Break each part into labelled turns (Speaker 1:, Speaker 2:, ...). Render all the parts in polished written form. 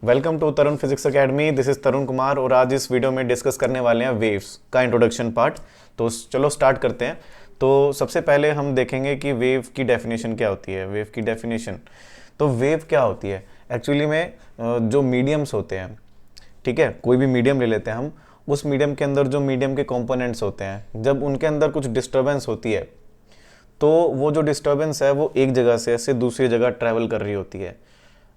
Speaker 1: Welcome to Tarun physics academy. This is Tarun Kumar और आज इस वीडियो में डिस्कस करने वाले हैं वेव्स का इंट्रोडक्शन पार्ट। तो चलो स्टार्ट करते हैं। तो सबसे पहले हम देखेंगे कि वेव की डेफिनेशन क्या होती है। वेव की डेफिनेशन, तो वेव क्या होती है एक्चुअली में, जो मीडियम्स होते हैं, ठीक है, कोई भी मीडियम ले लेते हैं हम, उस मीडियम के अंदर जो मीडियम के कंपोनेंट्स होते हैं, जब उनके अंदर कुछ डिस्टर्बेंस होती है तो वो जो डिस्टर्बेंस है वो एक जगह से ऐसे दूसरी जगह ट्रैवल कर रही होती है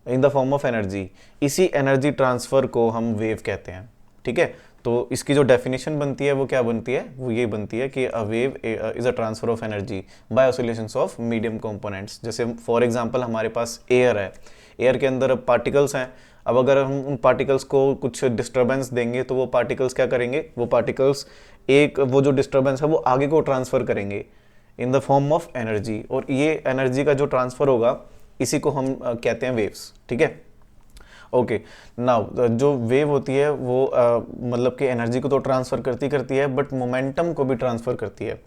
Speaker 1: in the form of energy. इसी एनर्जी ट्रांसफ़र को हम वेव कहते हैं, ठीक है। तो इसकी जो डेफिनेशन बनती है वो क्या बनती है, वो ये बनती है कि a wave is a transfer of energy by oscillations of medium components. जैसे फॉर एग्जांपल हमारे पास एयर है, एयर के अंदर पार्टिकल्स हैं। अब अगर हम उन पार्टिकल्स को कुछ डिस्टर्बेंस देंगे तो वो पार्टिकल्स क्या करेंगे, वो पार्टिकल्स एक वो जो डिस्टर्बेंस है वो आगे को ट्रांसफ़र करेंगे इन द फॉर्म ऑफ एनर्जी, और ये एनर्जी का जो ट्रांसफ़र होगा इसी को हम कहते हैं वेव्स, ठीक है। ओके, नाउ जो वेव होती है वो मतलब कि एनर्जी को तो ट्रांसफ़र करती करती है बट मोमेंटम को भी ट्रांसफ़र करती है,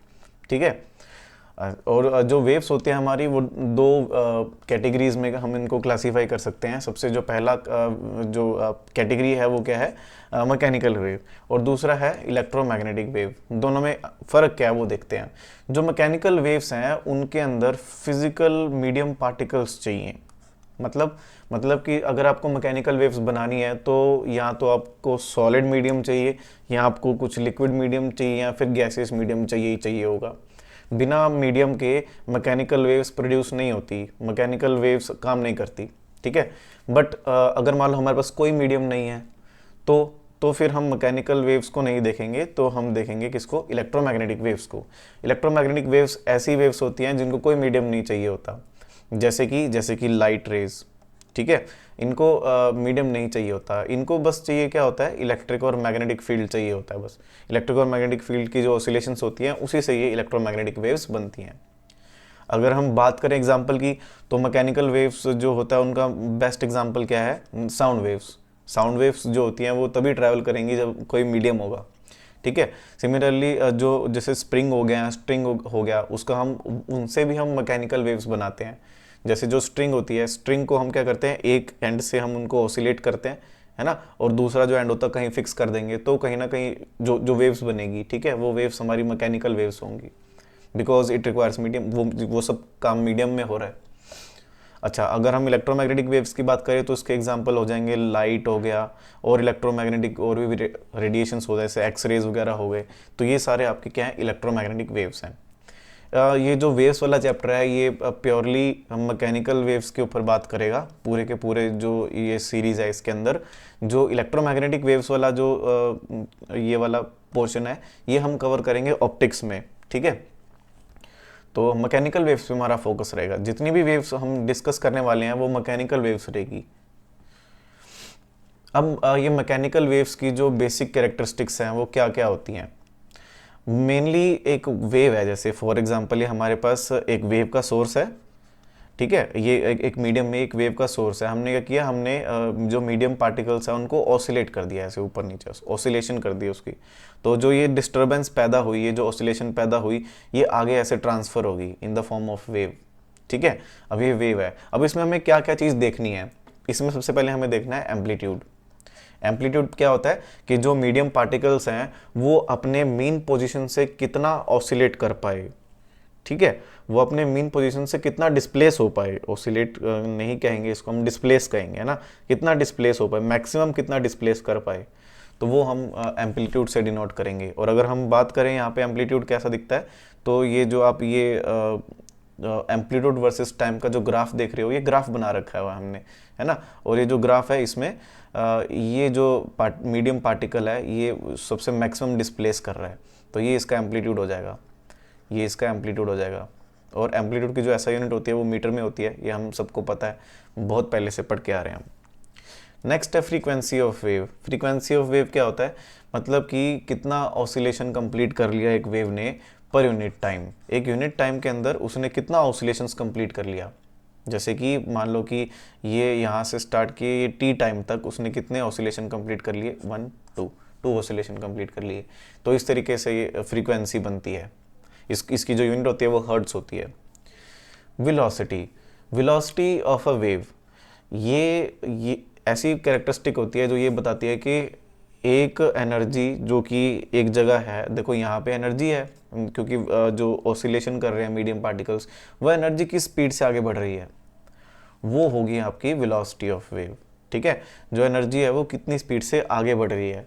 Speaker 1: ठीक है। और जो वेव्स होती हैं हमारी वो दो कैटेगरीज में हम इनको क्लासीफाई कर सकते हैं। सबसे जो पहला जो कैटेगरी है वो क्या है, मैकेनिकल वेव, और दूसरा है इलेक्ट्रोमैग्नेटिक वेव। दोनों में फ़र्क क्या है वो देखते हैं। जो मैकेनिकल वेव्स हैं उनके अंदर फिजिकल मीडियम पार्टिकल्स चाहिए। मतलब कि अगर आपको मैकेनिकल वेव्स बनानी है तो या तो आपको सॉलिड मीडियम चाहिए, या आपको कुछ लिक्विड मीडियम चाहिए, या फिर गैसियस मीडियम चाहिए ही चाहिए होगा। बिना मीडियम के मैकेनिकल वेव्स प्रोड्यूस नहीं होती, मैकेनिकल वेव्स काम नहीं करती, ठीक है। बट अगर मान लो हमारे पास कोई मीडियम नहीं है तो फिर हम मैकेनिकल वेव्स को नहीं देखेंगे, तो हम देखेंगे किसको, इलेक्ट्रोमैग्नेटिक वेव्स को। इलेक्ट्रोमैग्नेटिक वेव्स ऐसी वेव्स होती हैं जिनको कोई मीडियम नहीं चाहिए होता, जैसे कि लाइट रेज, ठीक है। इनको मीडियम नहीं चाहिए होता, इनको बस चाहिए क्या होता है, इलेक्ट्रिक और मैग्नेटिक फील्ड चाहिए होता है बस। इलेक्ट्रिक और मैग्नेटिक फील्ड की जो ऑसिलेशंस होती हैं उसी से ये इलेक्ट्रोमैग्नेटिक वेव्स बनती हैं। अगर हम बात करें एग्जांपल की, तो मैकेनिकल वेव्स जो होता है उनका बेस्ट एग्जांपल क्या है, साउंड वेव्स। साउंड वेव्स जो होती हैं वो तभी ट्रैवल करेंगी जब कोई मीडियम होगा, ठीक है। सिमिलरली जो जैसे स्प्रिंग हो गया, स्ट्रिंग हो गया, उसका हम उनसे भी हम मैकेनिकल वेव्स बनाते हैं। जैसे जो स्ट्रिंग होती है, स्ट्रिंग को हम क्या करते हैं, एक एंड से हम उनको ऑसिलेट करते हैं, है ना, और दूसरा जो एंड होता है कहीं फिक्स कर देंगे, तो कहीं ना कहीं जो जो वेव्स बनेगी, ठीक है, वो वेव्स हमारी मैकेनिकल वेव्स होंगी, बिकॉज इट रिक्वायर्स मीडियम। वो सब काम मीडियम में हो रहा है। अच्छा, अगर हम इलेक्ट्रोमैग्नेटिक वेव्स की बात करें तो उसके एग्जांपल हो जाएंगे लाइट हो गया, और इलेक्ट्रोमैग्नेटिक और भी रेडिएशंस हो गए, जैसे एक्सरेज वगैरह हो गए। तो ये सारे आपके क्या हैं, इलेक्ट्रोमैग्नेटिक वेव्स हैं। ये जो वेव्स वाला चैप्टर है ये प्योरली मैकेनिकल वेव्स के ऊपर बात करेगा। पूरे के पूरे जो ये सीरीज़ है इसके अंदर जो इलेक्ट्रोमैग्नेटिक वेव्स वाला जो ये वाला पोर्शन है ये हम कवर करेंगे ऑप्टिक्स में, ठीक है। तो मैकेनिकल वेव्स पे हमारा फोकस रहेगा। जितनी भी वेव्स हम डिस्कस करने वाले हैं वो मैकेनिकल वेव्स रहेगी। अब ये मैकेनिकल वेव्स की जो बेसिक कैरेक्टरिस्टिक्स हैं वो क्या क्या होती हैं। मेनली एक वेव है, जैसे फॉर एग्जांपल ये हमारे पास एक वेव का सोर्स है, ठीक है। ये एक मीडियम में एक वेव का सोर्स है। हमने क्या किया, हमने जो मीडियम पार्टिकल्स हैं उनको ऑसिलेट कर दिया, ऐसे ऊपर नीचे ऑसिलेशन कर दी उसकी। तो जो ये डिस्टर्बेंस पैदा हुई, ये जो ऑसिलेशन पैदा हुई, ये आगे ऐसे ट्रांसफ़र होगी इन द फॉर्म ऑफ वेव, ठीक है। अब ये वेव है, अब इसमें हमें क्या क्या चीज़ देखनी है। इसमें सबसे पहले हमें देखना है एम्पलीट्यूड। एम्पलीट्यूड क्या होता है कि जो मीडियम पार्टिकल्स हैं वो अपने मीन पोजीशन से कितना ऑसिलेट कर पाए, ठीक है, वो अपने मीन पोजीशन से कितना डिस्प्लेस हो पाए। ऑसिलेट नहीं कहेंगे इसको, हम डिस्प्लेस कहेंगे, है ना, कितना डिस्प्लेस हो पाए, मैक्सिमम कितना डिस्प्लेस कर पाए, तो वो हम एम्पलीट्यूड से डिनोट करेंगे। और अगर हम बात करें यहाँ पे एम्पलीट्यूड कैसा दिखता है, तो ये जो आप ये एम्पलीट्यूड वर्सेस टाइम का जो ग्राफ देख रहे हो, ये ग्राफ बना रखा है हमने, है ना। और ये जो ग्राफ है इसमें ये जो मीडियम पार्टिकल है ये सबसे मैक्सिमम डिस्प्लेस कर रहा है, तो ये इसका एम्पलीट्यूड हो जाएगा, ये इसका एम्पलीट्यूड हो जाएगा। और एम्पलीट्यूड की जो ऐसा यूनिट होती है वो मीटर में होती है, ये हम सबको पता है, बहुत पहले से पढ़ के आ रहे हैं हम। नेक्स्ट है frequency of wave. Frequency of wave क्या होता है, मतलब कि कितना ऑसिलेशन कंप्लीट कर लिया एक वेव ने पर यूनिट टाइम। एक यूनिट टाइम के अंदर उसने कितना ऑसिलेशंस कंप्लीट कर लिया। जैसे कि मान लो कि ये यहाँ से स्टार्ट किए, ये टी टाइम तक उसने कितने ऑसिलेशन कंप्लीट कर लिए, 1 2 2 ऑसिलेशन कंप्लीट कर लिए। तो इस तरीके से ये फ्रीक्वेंसी बनती है। इसकी जो यूनिट होती है वो हर्ट्ज होती है। Velocity, velocity of a wave, ये ऐसी कैरेक्टरिस्टिक होती है जो ये बताती है कि एक एनर्जी जो कि एक जगह है, देखो यहाँ पे एनर्जी है क्योंकि जो ऑसिलेशन कर रहे हैं मीडियम पार्टिकल्स, वह एनर्जी किस स्पीड से आगे बढ़ रही है, वो होगी आपकी वेलोसिटी ऑफ वेव। ठीक है, जो एनर्जी है वो कितनी स्पीड से आगे बढ़ रही है,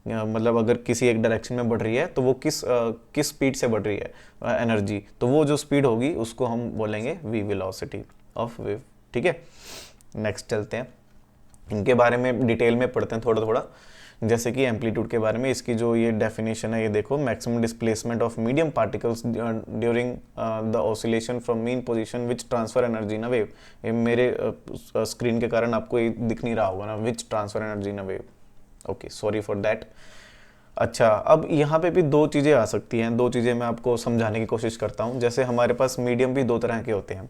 Speaker 1: मतलब अगर किसी एक डायरेक्शन में बढ़ रही है तो वो किस स्पीड से बढ़ रही है एनर्जी, तो वो जो स्पीड होगी उसको हम बोलेंगे वी वेलोसिटी ऑफ वेव। ठीक है, नेक्स्ट चलते हैं, इनके बारे में डिटेल में पढ़ते हैं थोड़ा थोड़ा। जैसे कि एम्पलीट्यूड के बारे में, इसकी जो ये डेफिनेशन है ये देखो, maximum displacement of medium particles during the oscillation from mean position which transfer energy in a wave. ये मेरे स्क्रीन के कारण आपको ये दिख नहीं रहा होगा ना, विच transfer energy in a wave. Okay, sorry for that. अच्छा, अब यहाँ पे भी दो चीज़ें आ सकती हैं, दो चीज़ें मैं आपको समझाने की कोशिश करता हूँ। जैसे हमारे पास मीडियम भी दो तरह के होते हैं।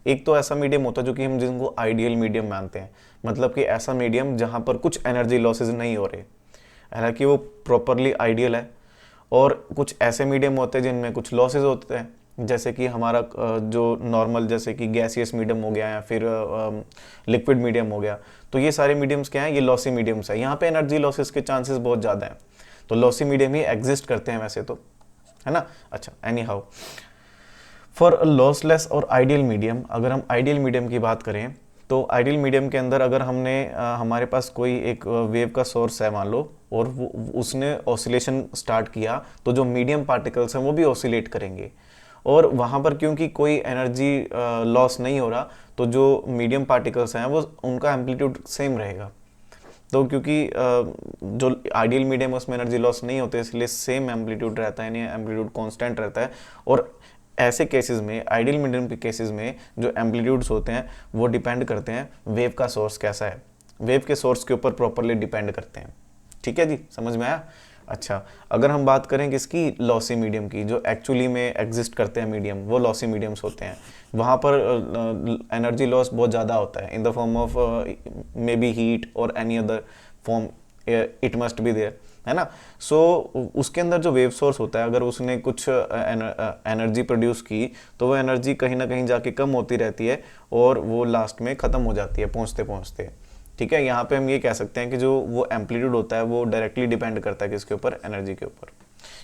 Speaker 1: एक तो ऐसा मीडियम होता है जो कि हम जिनको आइडियल मीडियम मानते हैं, मतलब कि ऐसा मीडियम जहाँ पर कुछ एनर्जी लॉसेज नहीं हो रहे, हालांकि वो प्रॉपरली आइडियल है। और कुछ ऐसे मीडियम होते हैं जिनमें कुछ लॉसेज होते हैं, जैसे कि हमारा जो नॉर्मल, जैसे कि गैसियस मीडियम हो गया या फिर लिक्विड मीडियम हो गया। तो ये सारे मीडियम्स क्या हैं, ये लॉसी मीडियम्स है। यहाँ पे एनर्जी लॉसेस के चांसेस बहुत ज़्यादा हैं, तो लॉसी मीडियम ही एग्जिस्ट करते हैं वैसे तो, है ना। अच्छा, एनी हाउ, फॉर लॉसलेस और आइडियल मीडियम, अगर हम आइडियल मीडियम की बात करें तो आइडियल मीडियम के अंदर अगर हमने हमारे पास कोई एक वेव का सोर्स है मान लो, और उसने ऑसिलेशन स्टार्ट किया, तो जो मीडियम पार्टिकल्स हैं वो भी ऑसिलेट करेंगे। और वहाँ पर क्योंकि कोई एनर्जी लॉस नहीं हो रहा, तो जो मीडियम पार्टिकल्स हैं वो उनका एम्पलीट्यूड सेम रहेगा। तो क्योंकि जो आइडियल मीडियम उसमें एनर्जी लॉस नहीं होते, इसलिए सेम एम्पलीट्यूड रहता है, यानी एम्पलीट्यूड कांस्टेंट रहता है। और ऐसे केसेस में, आइडियल मीडियम के केसेस में, जो एम्पलीट्यूड्स होते हैं वो डिपेंड करते हैं वेव का सोर्स कैसा है, वेव के सोर्स के ऊपर प्रॉपरली डिपेंड करते हैं। ठीक है जी, समझ में आया। अच्छा, अगर हम बात करें किसकी, लॉसी मीडियम की, जो एक्चुअली में एग्जिस्ट करते हैं मीडियम, वो लॉसी मीडियम्स होते हैं। वहाँ पर एनर्जी लॉस बहुत ज़्यादा होता है, in the form of may be heat और any other form, it must be there, है ना। सो उसके अंदर जो वेव सोर्स होता है, अगर उसने कुछ एनर्जी प्रोड्यूस की, तो वो एनर्जी कहीं ना कहीं जाके कम होती रहती है और वो लास्ट में ख़त्म हो जाती है पहुँचते पहुँचते। ठीक है, यहाँ पे हम ये कह सकते हैं कि जो वो एम्पलीट्यूड होता है वो डायरेक्टली डिपेंड करता है किसके ऊपर, एनर्जी के ऊपर,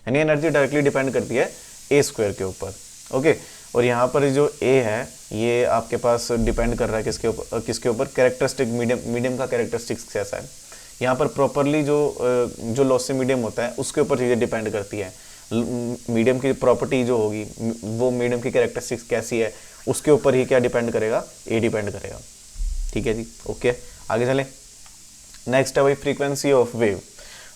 Speaker 1: यानी एनर्जी डायरेक्टली डिपेंड करती है ए स्क्वायर के ऊपर। ओके, और यहाँ पर जो ए है ये आपके पास डिपेंड कर रहा है किसके ऊपर, कैरेक्टरिस्टिक मीडियम का कैरेक्टरिस्टिक्स कैसा है। यहाँ पर प्रॉपरली जो लॉसी मीडियम होता है उसके ऊपर चीज़ें डिपेंड करती हैं। मीडियम की प्रॉपर्टी जो होगी, वो मीडियम की कैरेक्टरिस्टिक्स कैसी है, उसके ऊपर ही क्या डिपेंड करेगा, ए डिपेंड करेगा। ठीक है जी, ओके, आगे चलें। नेक्स्ट है भाई फ्रीक्वेंसी ऑफ वेव।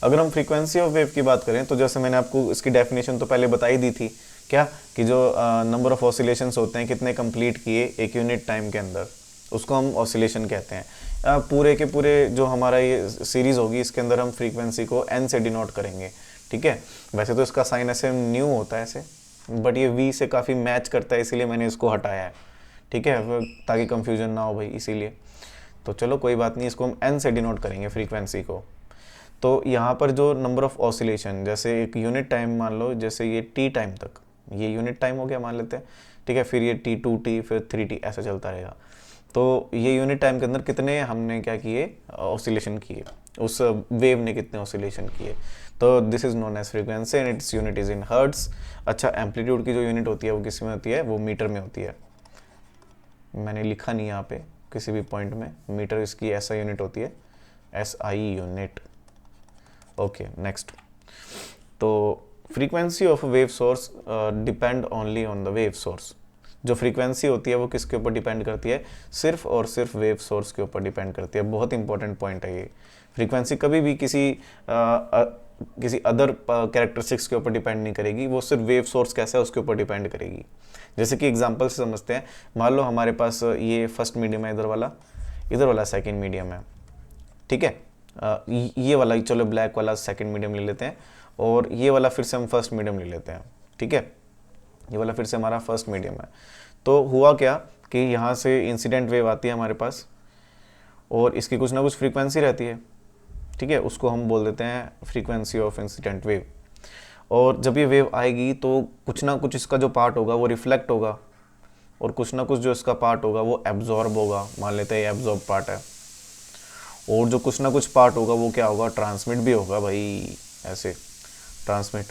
Speaker 1: अगर हम फ्रीक्वेंसी ऑफ वेव की बात करें तो जैसे मैंने आपको इसकी डेफिनेशन तो पहले बता ही दी थी, क्या कि जो नंबर ऑफ ऑसिलेशंस होते हैं कितने कंप्लीट किए एक यूनिट टाइम के अंदर, उसको हम ऑसिलेशन कहते हैं। पूरे के पूरे जो हमारा ये सीरीज़ होगी इसके अंदर हम फ्रीक्वेंसी को n से डिनोट करेंगे। ठीक है, वैसे तो इसका साइन ऐसे न्यू होता है ऐसे, बट ये v से काफ़ी मैच करता है, इसीलिए मैंने इसको हटाया है। ठीक है, ताकि कंफ्यूजन ना हो भाई, इसीलिए। तो चलो कोई बात नहीं, इसको हम n से डिनोट करेंगे फ्रीक्वेंसी को। तो यहाँ पर जो नंबर ऑफ ऑसिलेशन, जैसे एक यूनिट टाइम मान लो, जैसे ये t टाइम तक, ये यूनिट टाइम हो गया मान लेते हैं। ठीक है, फिर ये t 2t फिर 3t ऐसा चलता रहेगा। तो ये यूनिट टाइम के अंदर कितने हमने क्या किए, ऑसिलेशन किए, उस वेव ने कितने ऑसिलेशन किए, तो this is known as frequency and its unit is in hertz. अच्छा, एम्पलीट्यूड की जो यूनिट होती है वो किस में होती है, वो मीटर में होती है। मैंने लिखा नहीं यहाँ पे किसी भी पॉइंट में, मीटर इसकी ऐसा यूनिट होती है, SI यूनिट। Okay, next. तो frequency of wave source depend only on the wave source. जो फ्रीक्वेंसी होती है वो किसके ऊपर डिपेंड करती है, सिर्फ और सिर्फ वेव सोर्स के ऊपर डिपेंड करती है। बहुत इंपॉर्टेंट पॉइंट है ये। फ्रीक्वेंसी कभी भी किसी अदर कैरेक्टरिस्टिक्स के ऊपर डिपेंड नहीं करेगी, वो सिर्फ वेव सोर्स कैसा है उसके ऊपर डिपेंड करेगी। जैसे कि एग्जांपल से समझते हैं, मान लो हमारे पास ये फर्स्ट मीडियम है, इधर वाला सेकंड मीडियम है। ठीक है, ये वाला, चलो ब्लैक वाला सेकंड मीडियम ले लेते हैं, और ये वाला फिर से हम फर्स्ट मीडियम ले लेते हैं। ठीक है, ये वाला फिर से हमारा फर्स्ट मीडियम है। तो हुआ क्या कि यहाँ से इंसिडेंट वेव आती है हमारे पास, और इसकी कुछ ना कुछ फ्रीक्वेंसी रहती है। ठीक है, उसको हम बोल देते हैं फ्रीक्वेंसी ऑफ इंसिडेंट वेव। और जब ये वेव आएगी तो कुछ ना कुछ इसका जो पार्ट होगा वो रिफ्लेक्ट होगा, और कुछ ना कुछ जो इसका पार्ट होगा वो एब्जॉर्ब होगा। मान लेते हैं ये एब्जॉर्ब पार्ट है, और जो कुछ ना कुछ पार्ट होगा वो क्या होगा, ट्रांसमिट भी होगा भाई, ऐसे ट्रांसमिट,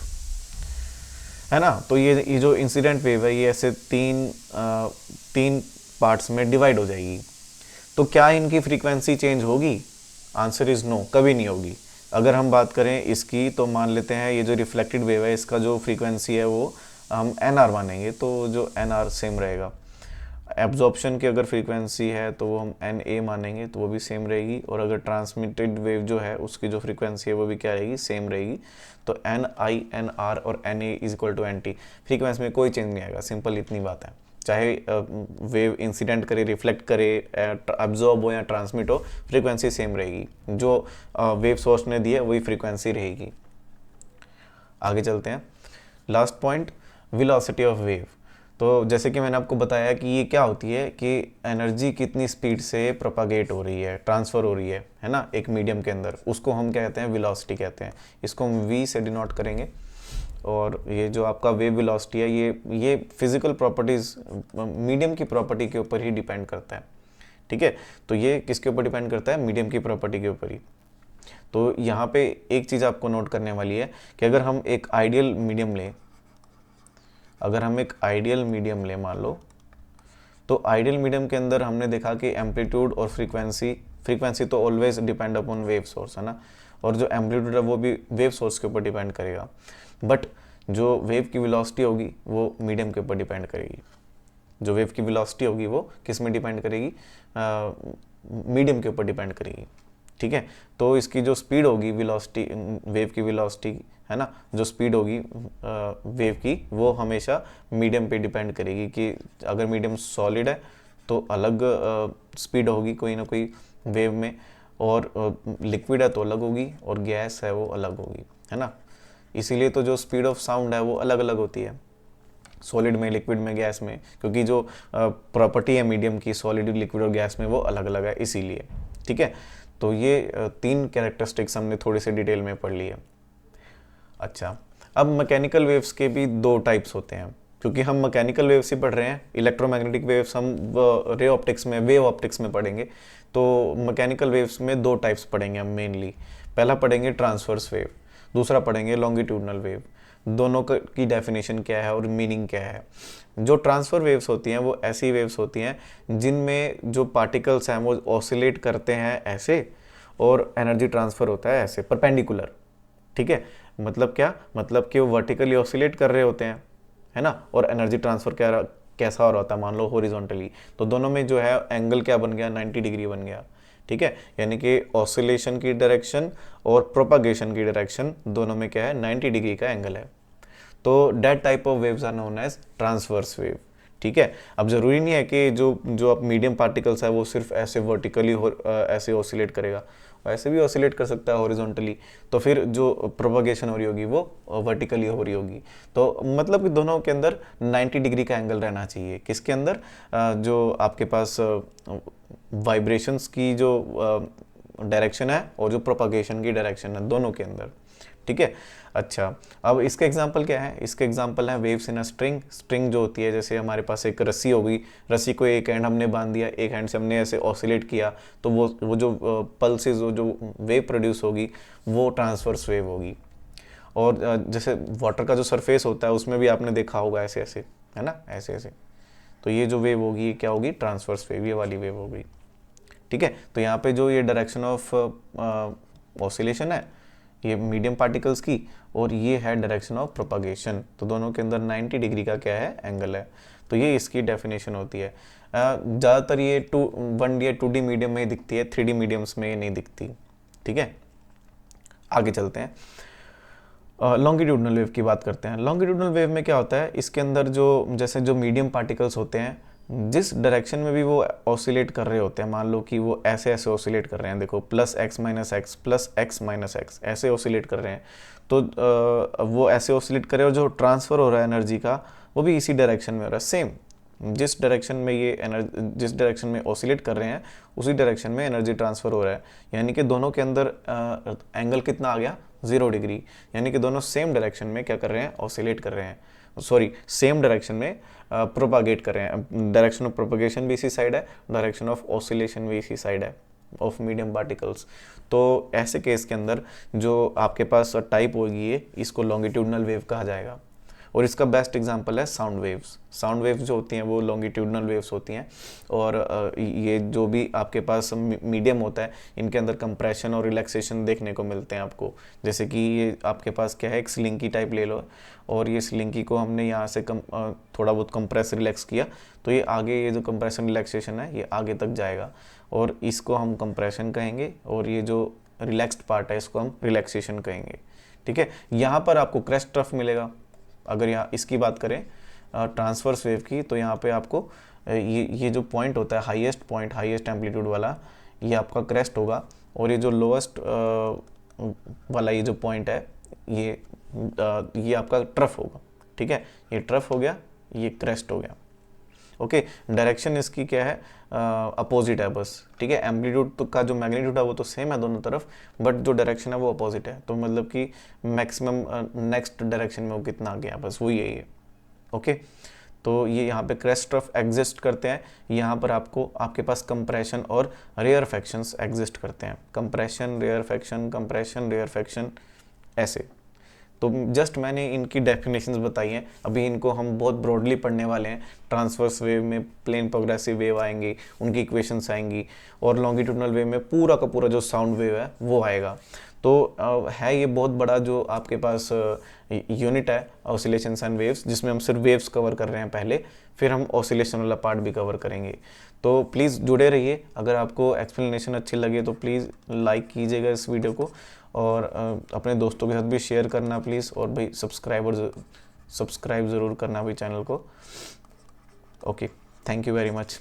Speaker 1: है ना। तो ये जो इंसिडेंट वेव है ये ऐसे तीन पार्ट्स में डिवाइड हो जाएगी। तो क्या इनकी फ्रीक्वेंसी चेंज होगी? आंसर इज़ नो, कभी नहीं होगी। अगर हम बात करें इसकी तो मान लेते हैं ये जो रिफ्लेक्टेड वेव है इसका जो फ्रीक्वेंसी है वो हम NR मानेंगे, तो जो NR सेम रहेगा। एब्जॉर्प्शन की अगर फ्रीक्वेंसी है तो वो हम NA मानेंगे, तो वो भी सेम रहेगी। और अगर ट्रांसमिटेड वेव जो है उसकी जो फ्रीक्वेंसी है वो भी क्या रहेगी, सेम रहेगी। तो NI, NR और NA is equal to NT। Frequency में कोई चेंज नहीं आएगा, सिंपल इतनी बात है। चाहे वेव इंसिडेंट करे, रिफ्लेक्ट करे, एब्जॉर्ब हो या ट्रांसमिट हो, फ्रीक्वेंसी सेम रहेगी। जो वेव सोर्स ने दी है वही फ्रीक्वेंसी रहेगी। आगे चलते हैं। Last point, velocity of wave. तो जैसे कि मैंने आपको बताया कि ये क्या होती है कि एनर्जी कितनी स्पीड से प्रोपागेट हो रही है, ट्रांसफ़र हो रही है ना, एक मीडियम के अंदर, उसको हम क्या कहते हैं, वेलोसिटी कहते हैं। इसको हम v से डिनोट करेंगे। और ये जो आपका वेव वेलोसिटी है ये फिजिकल प्रॉपर्टीज़, मीडियम की प्रॉपर्टी के ऊपर ही डिपेंड करता है, ठीक है। तो ये किसके ऊपर डिपेंड करता है, मीडियम की प्रॉपर्टी के ऊपर ही। तो यहाँ पे एक चीज़ आपको नोट करने वाली है कि अगर हम एक आइडियल मीडियम लें, मान लो, तो आइडियल मीडियम के अंदर हमने देखा कि एम्पलीट्यूड और फ्रीक्वेंसी तो always depend upon wave source, है ना। और जो एम्पलीट्यूड है वो भी वेव सोर्स के ऊपर डिपेंड करेगा। बट जो वेव की वेलोसिटी होगी वो मीडियम के ऊपर डिपेंड करेगी। जो वेव की वेलोसिटी होगी वो किस में डिपेंड करेगी, मीडियम के ऊपर डिपेंड करेगी, ठीक है। तो इसकी जो स्पीड होगी, वेलोसिटी, वेव की वेलोसिटी, है ना, जो स्पीड होगी वेव की, वो हमेशा मीडियम पे डिपेंड करेगी। कि अगर मीडियम सॉलिड है तो अलग स्पीड होगी कोई ना कोई वेव में, और लिक्विड है तो अलग होगी, और गैस है वो अलग होगी, है ना। इसीलिए तो जो स्पीड ऑफ साउंड है वो अलग अलग होती है, सॉलिड में, लिक्विड में, गैस में, क्योंकि जो प्रॉपर्टी है मीडियम की, सॉलिड, लिक्विड और गैस में, वो अलग अलग है, इसीलिए, ठीक है। तो ये तीन कैरेक्टरिस्टिक्स हमने थोड़ी सी डिटेल में पढ़ ली है। अच्छा, अब मैकेनिकल वेव्स के भी दो टाइप्स होते हैं, क्योंकि हम मैकेनिकल वेव्स ही पढ़ रहे हैं। इलेक्ट्रोमैग्नेटिक वेव्स हम रे ऑप्टिक्स में, वेव ऑप्टिक्स में पढ़ेंगे। तो मैकेनिकल वेव्स में दो टाइप्स पढ़ेंगे हम मेनली। पहला पढ़ेंगे ट्रांसवर्स वेव, दूसरा पढ़ेंगे लॉन्गिट्यूडनल वेव। दोनों की डेफिनेशन क्या है और मीनिंग क्या है। जो ट्रांसफर वेव्स होती हैं वो ऐसी वेव्स होती हैं जिनमें जो पार्टिकल्स हैं वो ऑसिलेट करते हैं ऐसे, और एनर्जी ट्रांसफ़र होता है ऐसे, परपेंडिकुलर, ठीक है। मतलब क्या, मतलब कि वो वर्टिकली ऑसिलेट कर रहे होते हैं, है ना, और एनर्जी ट्रांसफ़र कैसा हो रहा होता है, मान लो हॉरिजॉन्टली। तो दोनों में जो है एंगल क्या बन गया, 90 डिग्री बन गया, ठीक है। यानी कि ऑसिलेशन की डायरेक्शन और प्रोपागेशन की डायरेक्शन दोनों में क्या है, 90 डिग्री का एंगल है। तो that type of waves are known as transverse wave, ठीक है। अब जरूरी नहीं है कि जो अब मीडियम पार्टिकल्स है वो सिर्फ ऐसे वर्टिकली ऐसे ऑसिलेट करेगा, ऐसे भी ऑसिलेट कर सकता है हॉरिजॉन्टली। तो फिर जो प्रोपगेशन हो रही होगी वो वर्टिकली हो रही होगी। तो मतलब कि दोनों के अंदर 90 डिग्री का एंगल रहना चाहिए। किसके अंदर, जो आपके पास वाइब्रेशंस की जो डायरेक्शन है और जो प्रोपगेशन की डायरेक्शन है, दोनों के अंदर, ठीक है। अच्छा, अब इसके एग्जांपल क्या है, इसके एग्जांपल है waves in a string. String जो होती है, जैसे हमारे पास एक रस्सी हो गई, रस्सी को एक हैंड हमने बांध दिया, एक हैंड से हमने ऐसे ऑसिलेट किया, तो वो जो पल्सेस, जो वेव प्रोड्यूस होगी वो ट्रांसवर्स वेव होगी। और जैसे वाटर का जो सरफेस होता है उसमें भी आपने देखा होगा ऐसे ऐसे, है ना, ऐसे ऐसे। तो ये जो वेव होगी ये क्या होगी, ट्रांसवर्स वेव, ये वाली वेव होगी, ठीक है। तो यहाँ पे जो ये डायरेक्शन ऑफ ऑसिलेशन है ये मीडियम पार्टिकल्स की, और ये है डायरेक्शन ऑफ प्रोपगेशन। तो दोनों के अंदर 90 डिग्री का क्या है, एंगल है। तो ये इसकी डेफिनेशन होती है। ज़्यादातर ये 1D या 2D मीडियम में ही दिखती है, 3D मीडियम्स में ये नहीं दिखती, ठीक है। आगे चलते हैं, लॉन्गिट्यूडनल वेव की बात करते हैं। लॉन्गिट्यूडनल वेव में क्या होता है, इसके अंदर जैसे जो मीडियम पार्टिकल्स होते हैं, जिस डायरेक्शन में भी वो ऑसिलेट कर रहे होते हैं, मान लो कि वो ऐसे ऐसे ऑसिलेट कर रहे हैं, देखो +x - x +x - x ऐसे ऑसिलेट कर रहे हैं। तो वो ऐसे ऑसिलेट कर रहे हैं, और जो ट्रांसफ़र हो रहा है एनर्जी का वो भी इसी डायरेक्शन में हो रहा है, सेम। जिस डायरेक्शन में ये एनर्जी, जिस डायरेक्शन में ऑसिलेट कर रहे हैं उसी डायरेक्शन में एनर्जी ट्रांसफ़र हो रहा है। यानी कि दोनों के अंदर एंगल कितना आ गया, 0 डिग्री। यानी कि दोनों सेम डायरेक्शन में क्या कर रहे हैं, ऑसिलेट कर रहे हैं, सॉरी, सेम डायरेक्शन में प्रोपागेट कर रहे हैं। डायरेक्शन ऑफ प्रोपगेशन भी इसी साइड है, डायरेक्शन ऑफ ऑसिलेशन भी इसी साइड है, ऑफ मीडियम पार्टिकल्स। तो ऐसे केस के अंदर जो आपके पास टाइप होगी ये, इसको लॉन्गिट्यूडनल वेव कहा जाएगा। और इसका बेस्ट एग्जांपल है साउंड वेव्स। साउंड वेव्स जो होती हैं वो लॉन्गिट्यूडनल वेव्स होती हैं। और ये जो भी आपके पास मीडियम होता है, इनके अंदर कंप्रेशन और रिलैक्सेशन देखने को मिलते हैं आपको। जैसे कि ये आपके पास क्या है, एक स्लिंकी टाइप ले लो, और ये स्लिंकी को हमने यहाँ से थोड़ा बहुत कंप्रेस रिलैक्स किया, तो ये आगे ये जो कंप्रेशन रिलैक्सेशन है ये आगे तक जाएगा, और इसको हम कंप्रेशन कहेंगे, और ये जो रिलैक्स्ड पार्ट है इसको हम रिलैक्सेशन कहेंगे। ठीक है, यहाँ पर आपको क्रेस्ट ट्रफ मिलेगा। अगर यहाँ इसकी बात करें ट्रांसवर्स वेव की, तो यहाँ पे आपको ये जो पॉइंट होता है, हाईएस्ट पॉइंट, हाईएस्ट एम्पलीट्यूड वाला, ये आपका क्रेस्ट होगा। और ये जो लोएस्ट वाला ये जो पॉइंट है, ये आपका ट्रफ होगा। ठीक है, ये ट्रफ हो गया, ये क्रेस्ट हो गया। ओके, डायरेक्शन इसकी क्या है, अपोजिट है बस। ठीक है, एम्पलीट्यूड तो का जो मैग्नीट्यूड है वो तो सेम है दोनों तरफ, बट जो डायरेक्शन है वो अपोजिट है। तो मतलब कि मैक्सिमम नेक्स्ट डायरेक्शन में वो कितना आ गया, बस वही है ये। ओके, तो ये यहाँ पे क्रेस्ट ट्रफ एग्जिस्ट करते हैं। यहाँ पर आपके पास कंप्रेशन और रेयरफेक्शंस एग्जिस्ट करते हैं। कंप्रेशन, रेयरफेक्शन, कंप्रेशन, रेयरफेक्शन, ऐसे। तो जस्ट मैंने इनकी डेफिनेशंस बताई हैं। अभी इनको हम बहुत ब्रॉडली पढ़ने वाले हैं। ट्रांसवर्स वेव में प्लेन प्रोग्रेसिव वेव आएंगी, उनकी इक्वेशंस आएंगी, और लॉन्गिट्यूडनल वेव में पूरा का पूरा जो साउंड वेव है वो आएगा। तो है ये बहुत बड़ा जो आपके पास यूनिट है, ऑसिलेशंस एंड वेव्स, जिसमें हम सिर्फ वेव्स कवर कर रहे हैं पहले, फिर हम ऑसिलेशन वाला पार्ट भी कवर करेंगे। तो प्लीज़ जुड़े रहिए। अगर आपको एक्सप्लेनेशन अच्छी लगे तो प्लीज़ लाइक कीजिएगा इस वीडियो को, और अपने दोस्तों के साथ भी शेयर करना प्लीज़। और भाई सब्सक्राइब ज़रूर करना भाई चैनल को। Okay, thank you very much.